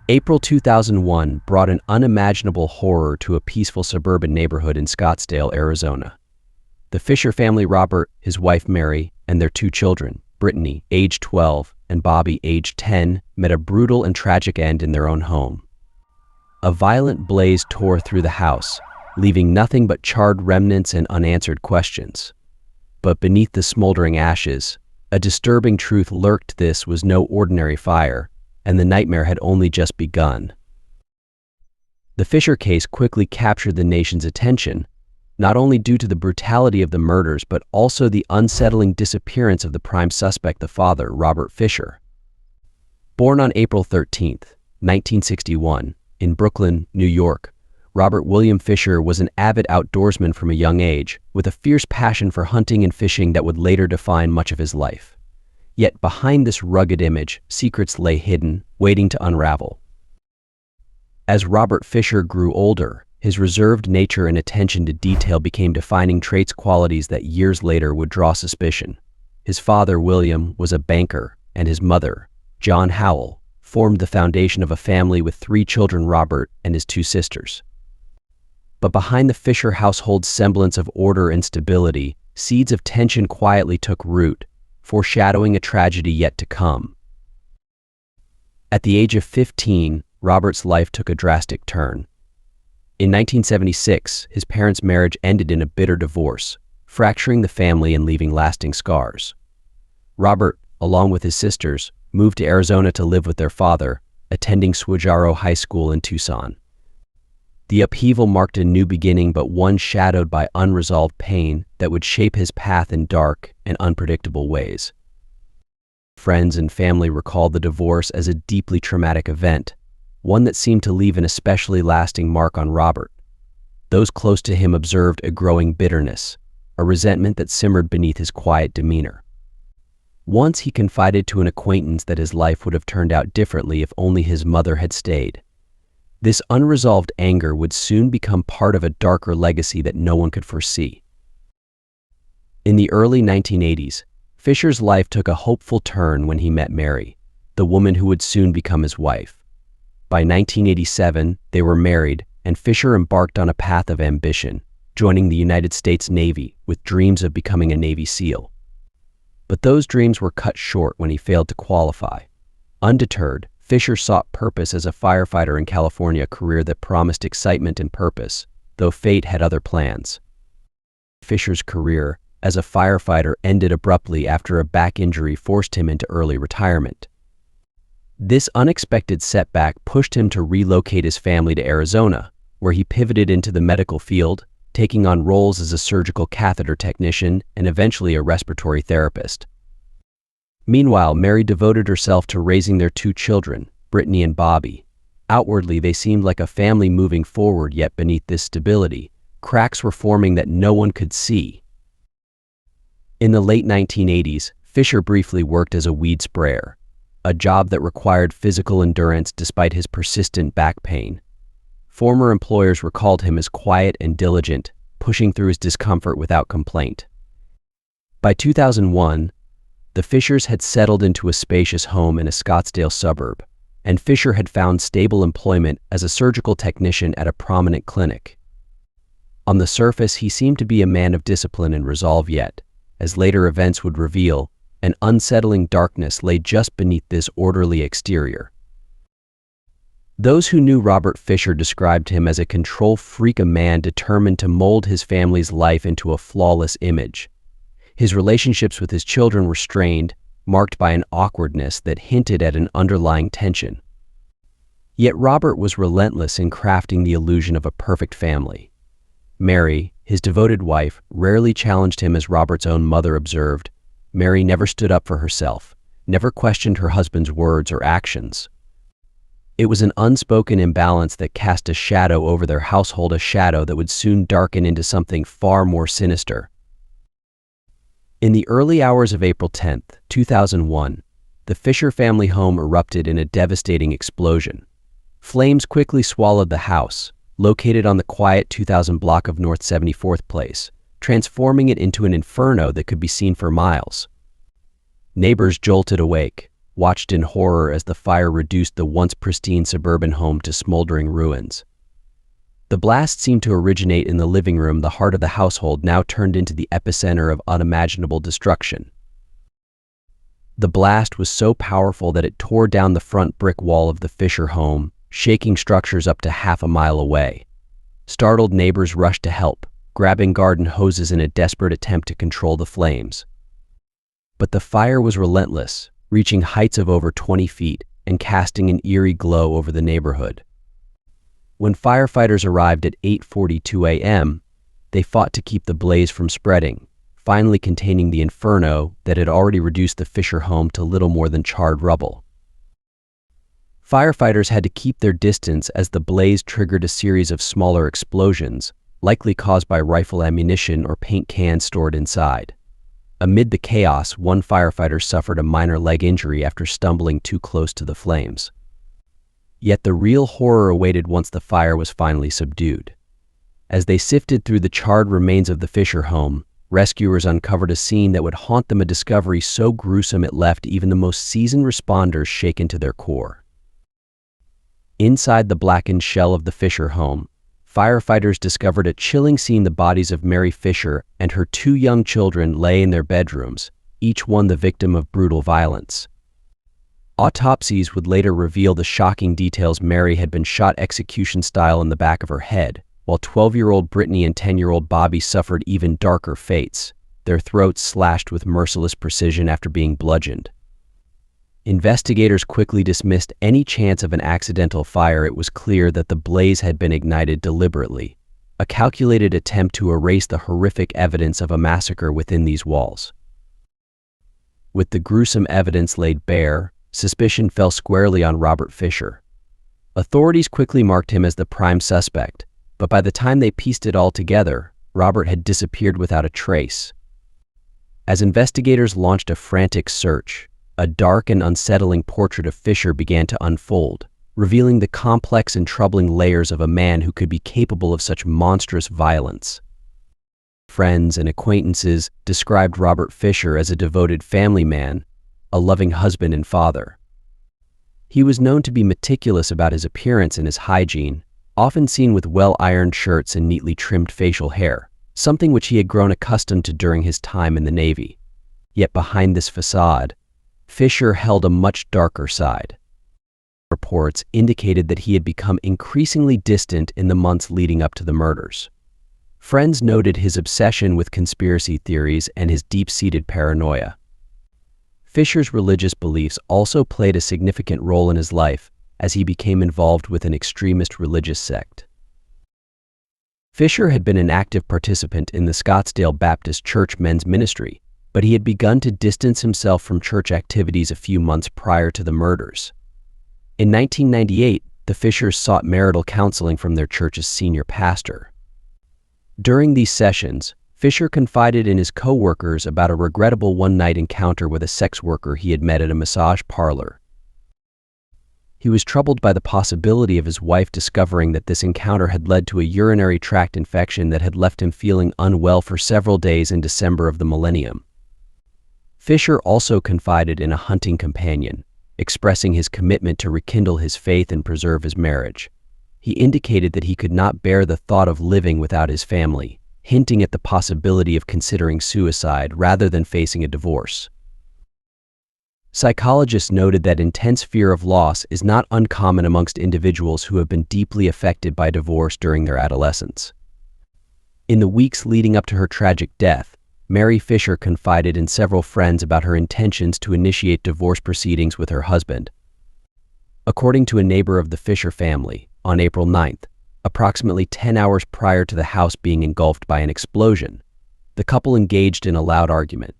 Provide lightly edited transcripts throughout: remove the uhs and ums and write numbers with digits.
April 2001 brought an unimaginable horror to a peaceful suburban neighborhood in Scottsdale, Arizona. The Fisher family, Robert, his wife Mary, and their two children, Brittany, age 12, and Bobby, age 10, met a brutal and tragic end in their own home. A violent blaze tore through the house, leaving nothing but charred remnants and unanswered questions. But beneath the smoldering ashes, a disturbing truth lurked. This was no ordinary fire, and the nightmare had only just begun. The Fisher case quickly captured the nation's attention, not only due to the brutality of the murders, but also the unsettling disappearance of the prime suspect, the father, Robert Fisher. Born on April 13, 1961, in Brooklyn, New York, Robert William Fisher was an avid outdoorsman from a young age, with a fierce passion for hunting and fishing that would later define much of his life. Yet behind this rugged image, secrets lay hidden, waiting to unravel. As Robert Fisher grew older, his reserved nature and attention to detail became defining traits, qualities that years later would draw suspicion. His father, William, was a banker, and his mother, John Howell, formed the foundation of a family with 3 children, Robert and his 2 sisters. But behind the Fisher household's semblance of order and stability, seeds of tension quietly took root, foreshadowing a tragedy yet to come. At the age of 15, Robert's life took a drastic turn. In 1976, his parents' marriage ended in a bitter divorce, fracturing the family and leaving lasting scars. Robert, along with his sisters, moved to Arizona to live with their father, attending Swajaro High School in Tucson. The upheaval marked a new beginning, but one shadowed by unresolved pain that would shape his path in dark and unpredictable ways. Friends and family recalled the divorce as a deeply traumatic event, one that seemed to leave an especially lasting mark on Robert. Those close to him observed a growing bitterness, a resentment that simmered beneath his quiet demeanor. Once he confided to an acquaintance that his life would have turned out differently if only his mother had stayed. This unresolved anger would soon become part of a darker legacy that no one could foresee. In the early 1980s, Fisher's life took a hopeful turn when he met Mary, the woman who would soon become his wife. By 1987, they were married, and Fisher embarked on a path of ambition, joining the United States Navy with dreams of becoming a Navy SEAL. But those dreams were cut short when he failed to qualify. Undeterred, Fisher sought purpose as a firefighter in California, a career that promised excitement and purpose, though fate had other plans. Fisher's career as a firefighter ended abruptly after a back injury forced him into early retirement. This unexpected setback pushed him to relocate his family to Arizona, where he pivoted into the medical field, taking on roles as a surgical catheter technician and eventually a respiratory therapist. Meanwhile, Mary devoted herself to raising their 2 children, Brittany and Bobby. Outwardly, they seemed like a family moving forward, yet beneath this stability, cracks were forming that no one could see. In the late 1980s, Fisher briefly worked as a weed sprayer, a job that required physical endurance despite his persistent back pain. Former employers recalled him as quiet and diligent, pushing through his discomfort without complaint. By 2001, the Fishers had settled into a spacious home in a Scottsdale suburb, and Fisher had found stable employment as a surgical technician at a prominent clinic. On the surface, he seemed to be a man of discipline and resolve, yet, as later events would reveal, an unsettling darkness lay just beneath this orderly exterior. Those who knew Robert Fisher described him as a control freak, a man determined to mold his family's life into a flawless image. His relationships with his children were strained, marked by an awkwardness that hinted at an underlying tension. Yet Robert was relentless in crafting the illusion of a perfect family. Mary, his devoted wife, rarely challenged him. As Robert's own mother observed, Mary never stood up for herself, never questioned her husband's words or actions. It was an unspoken imbalance that cast a shadow over their household, a shadow that would soon darken into something far more sinister. In the early hours of April 10, 2001, the Fisher family home erupted in a devastating explosion. Flames quickly swallowed the house, located on the quiet 2000 block of North 74th Place, transforming it into an inferno that could be seen for miles. Neighbors jolted awake, watched in horror as the fire reduced the once pristine suburban home to smoldering ruins. The blast seemed to originate in the living room, the heart of the household, now turned into the epicenter of unimaginable destruction. The blast was so powerful that it tore down the front brick wall of the Fisher home, shaking structures up to half a mile away. Startled neighbors rushed to help, grabbing garden hoses in a desperate attempt to control the flames. But the fire was relentless, reaching heights of over 20 feet and casting an eerie glow over the neighborhood. When firefighters arrived at 8:42 a.m., they fought to keep the blaze from spreading, finally containing the inferno that had already reduced the Fisher home to little more than charred rubble. Firefighters had to keep their distance as the blaze triggered a series of smaller explosions, likely caused by rifle ammunition or paint cans stored inside. Amid the chaos, one firefighter suffered a minor leg injury after stumbling too close to the flames. Yet the real horror awaited once the fire was finally subdued. As they sifted through the charred remains of the Fisher home, rescuers uncovered a scene that would haunt them, a discovery so gruesome it left even the most seasoned responders shaken to their core. Inside the blackened shell of the Fisher home, firefighters discovered a chilling scene. The bodies of Mary Fisher and her 2 young children lay in their bedrooms, each one the victim of brutal violence. Autopsies would later reveal the shocking details. Mary had been shot execution-style in the back of her head, while 12-year-old Brittany and 10-year-old Bobby suffered even darker fates, their throats slashed with merciless precision after being bludgeoned. Investigators quickly dismissed any chance of an accidental fire. It was clear that the blaze had been ignited deliberately, a calculated attempt to erase the horrific evidence of a massacre within these walls. With the gruesome evidence laid bare, suspicion fell squarely on Robert Fisher. Authorities quickly marked him as the prime suspect, but by the time they pieced it all together, Robert had disappeared without a trace. As investigators launched a frantic search, a dark and unsettling portrait of Fisher began to unfold, revealing the complex and troubling layers of a man who could be capable of such monstrous violence. Friends and acquaintances described Robert Fisher as a devoted family man, a loving husband and father. He was known to be meticulous about his appearance and his hygiene, often seen with well-ironed shirts and neatly trimmed facial hair, something which he had grown accustomed to during his time in the Navy. Yet behind this facade, Fisher held a much darker side. Reports indicated that he had become increasingly distant in the months leading up to the murders. Friends noted his obsession with conspiracy theories and his deep-seated paranoia. Fisher's religious beliefs also played a significant role in his life, as he became involved with an extremist religious sect. Fisher had been an active participant in the Scottsdale Baptist Church men's ministry, but he had begun to distance himself from church activities a few months prior to the murders. In 1998, the Fishers sought marital counseling from their church's senior pastor. During these sessions, Fisher confided in his co-workers about a regrettable one-night encounter with a sex worker he had met at a massage parlor. He was troubled by the possibility of his wife discovering that this encounter had led to a urinary tract infection that had left him feeling unwell for several days in December of the millennium. Fisher also confided in a hunting companion, expressing his commitment to rekindle his faith and preserve his marriage. He indicated that he could not bear the thought of living without his family, hinting at the possibility of considering suicide rather than facing a divorce. Psychologists noted that intense fear of loss is not uncommon amongst individuals who have been deeply affected by divorce during their adolescence. In the weeks leading up to her tragic death, Mary Fisher confided in several friends about her intentions to initiate divorce proceedings with her husband. According to a neighbor of the Fisher family, on April 9th, approximately 10 hours prior to the house being engulfed by an explosion, the couple engaged in a loud argument.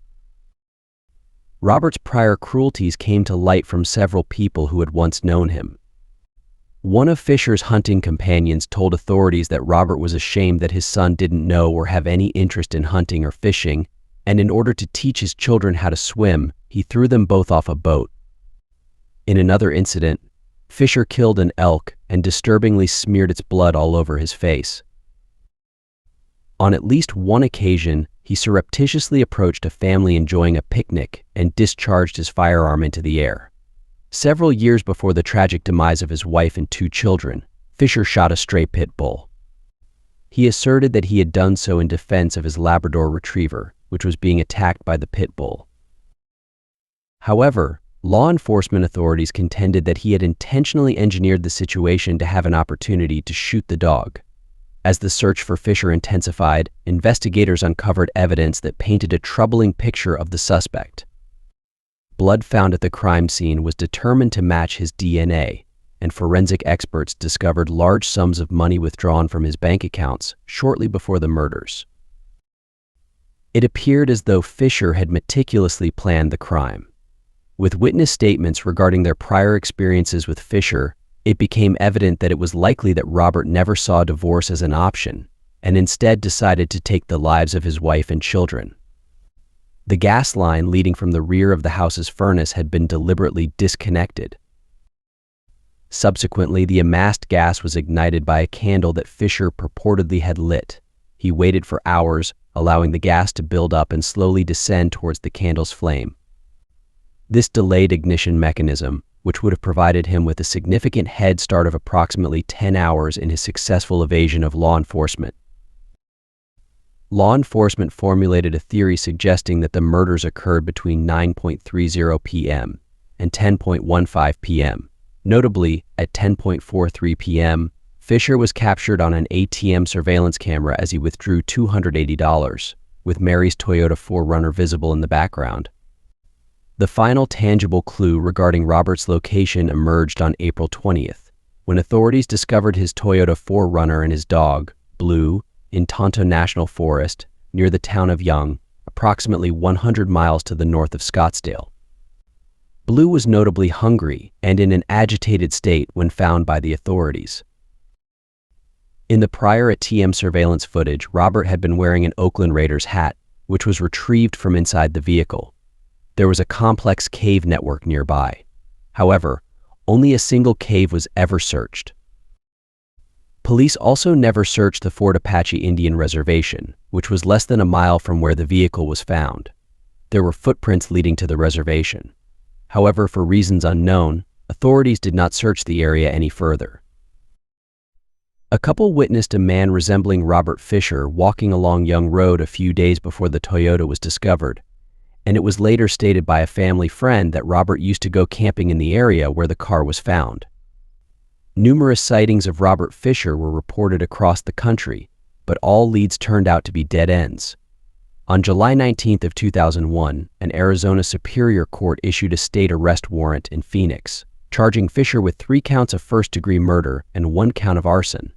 Robert's prior cruelties came to light from several people who had once known him. One of Fisher's hunting companions told authorities that Robert was ashamed that his son didn't know or have any interest in hunting or fishing, and in order to teach his children how to swim, he threw them both off a boat. In another incident, Fisher killed an elk and disturbingly smeared its blood all over his face. On at least one occasion, he surreptitiously approached a family enjoying a picnic and discharged his firearm into the air, Several years before the tragic demise of his wife and 2 children, Fisher shot a stray pit bull. He asserted that he had done so in defense of his Labrador retriever, which was being attacked by the pit bull. However, law enforcement authorities contended that he had intentionally engineered the situation to have an opportunity to shoot the dog. As the search for Fisher intensified, investigators uncovered evidence that painted a troubling picture of the suspect. Blood found at the crime scene was determined to match his DNA, and forensic experts discovered large sums of money withdrawn from his bank accounts shortly before the murders. It appeared as though Fisher had meticulously planned the crime. With witness statements regarding their prior experiences with Fisher, it became evident that it was likely that Robert never saw divorce as an option, and instead decided to take the lives of his wife and children. The gas line leading from the rear of the house's furnace had been deliberately disconnected. Subsequently, the amassed gas was ignited by a candle that Fisher purportedly had lit. He waited for hours, allowing the gas to build up and slowly descend towards the candle's flame. This delayed ignition mechanism, which would have provided him with a significant head start of approximately 10 hours in his successful evasion of law enforcement. Law enforcement formulated a theory suggesting that the murders occurred between 9:30 p.m. and 10:15 p.m. Notably, at 10:43 p.m., Fisher was captured on an ATM surveillance camera as he withdrew $280, with Mary's Toyota 4Runner visible in the background. The final tangible clue regarding Robert's location emerged on April 20th, when authorities discovered his Toyota 4Runner and his dog, Blue, in Tonto National Forest, near the town of Young, approximately 100 miles to the north of Scottsdale. Blue was notably hungry and in an agitated state when found by the authorities. In the prior ATM surveillance footage, Robert had been wearing an Oakland Raiders hat, which was retrieved from inside the vehicle. There was a complex cave network nearby. However, only a single cave was ever searched. Police also never searched the Fort Apache Indian Reservation, which was less than a mile from where the vehicle was found. There were footprints leading to the reservation. However, for reasons unknown, authorities did not search the area any further. A couple witnessed a man resembling Robert Fisher walking along Young Road a few days before the Toyota was discovered, and it was later stated by a family friend that Robert used to go camping in the area where the car was found. Numerous sightings of Robert Fisher were reported across the country, but all leads turned out to be dead ends. On July 19th of 2001, an Arizona Superior Court issued a state arrest warrant in Phoenix, charging Fisher with 3 counts of first-degree murder and 1 count of arson.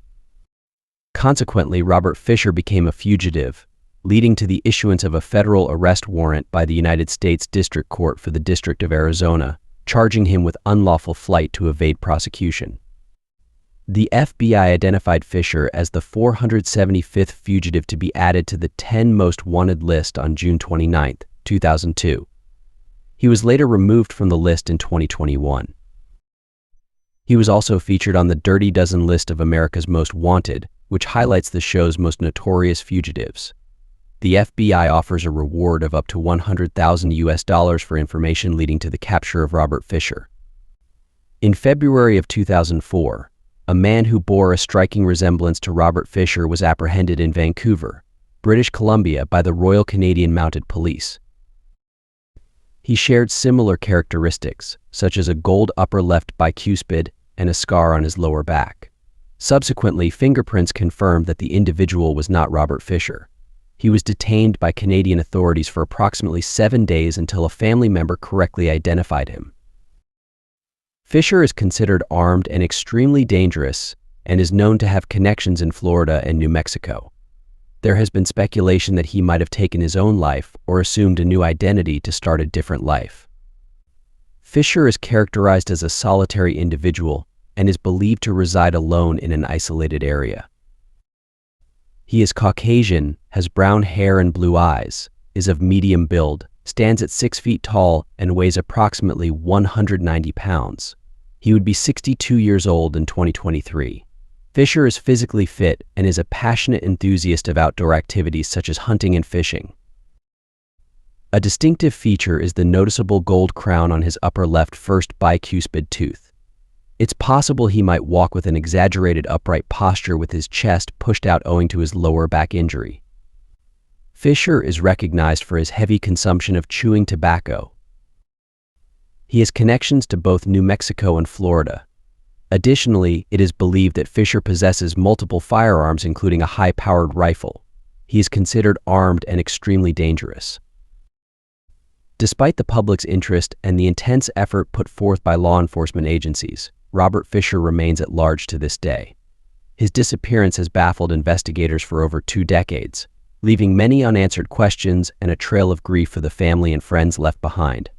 Consequently, Robert Fisher became a fugitive, leading to the issuance of a federal arrest warrant by the United States District Court for the District of Arizona, charging him with unlawful flight to evade prosecution. The FBI identified Fisher as the 475th fugitive to be added to the 10 most wanted list on June 29, 2002. He was later removed from the list in 2021. He was also featured on the Dirty Dozen list of America's Most Wanted, which highlights the show's most notorious fugitives. The FBI offers a reward of up to $100,000 for information leading to the capture of Robert Fisher. In February of 2004, a man who bore a striking resemblance to Robert Fisher was apprehended in Vancouver, British Columbia by the Royal Canadian Mounted Police. He shared similar characteristics, such as a gold upper left bicuspid and a scar on his lower back. Subsequently, fingerprints confirmed that the individual was not Robert Fisher. He was detained by Canadian authorities for approximately 7 days until a family member correctly identified him. Fisher is considered armed and extremely dangerous and is known to have connections in Florida and New Mexico. There has been speculation that he might have taken his own life or assumed a new identity to start a different life. Fisher is characterized as a solitary individual and is believed to reside alone in an isolated area. He is Caucasian, has brown hair and blue eyes, is of medium build, stands at 6 feet tall, and weighs approximately 190 pounds. He would be 62 years old in 2023. Fisher is physically fit and is a passionate enthusiast of outdoor activities such as hunting and fishing. A distinctive feature is the noticeable gold crown on his upper left first bicuspid tooth. It's possible he might walk with an exaggerated upright posture with his chest pushed out owing to his lower back injury. Fisher is recognized for his heavy consumption of chewing tobacco. He has connections to both New Mexico and Florida. Additionally, it is believed that Fisher possesses multiple firearms, including a high-powered rifle. He is considered armed and extremely dangerous. Despite the public's interest and the intense effort put forth by law enforcement agencies, Robert Fisher remains at large to this day. His disappearance has baffled investigators for over 2 decades, leaving many unanswered questions and a trail of grief for the family and friends left behind.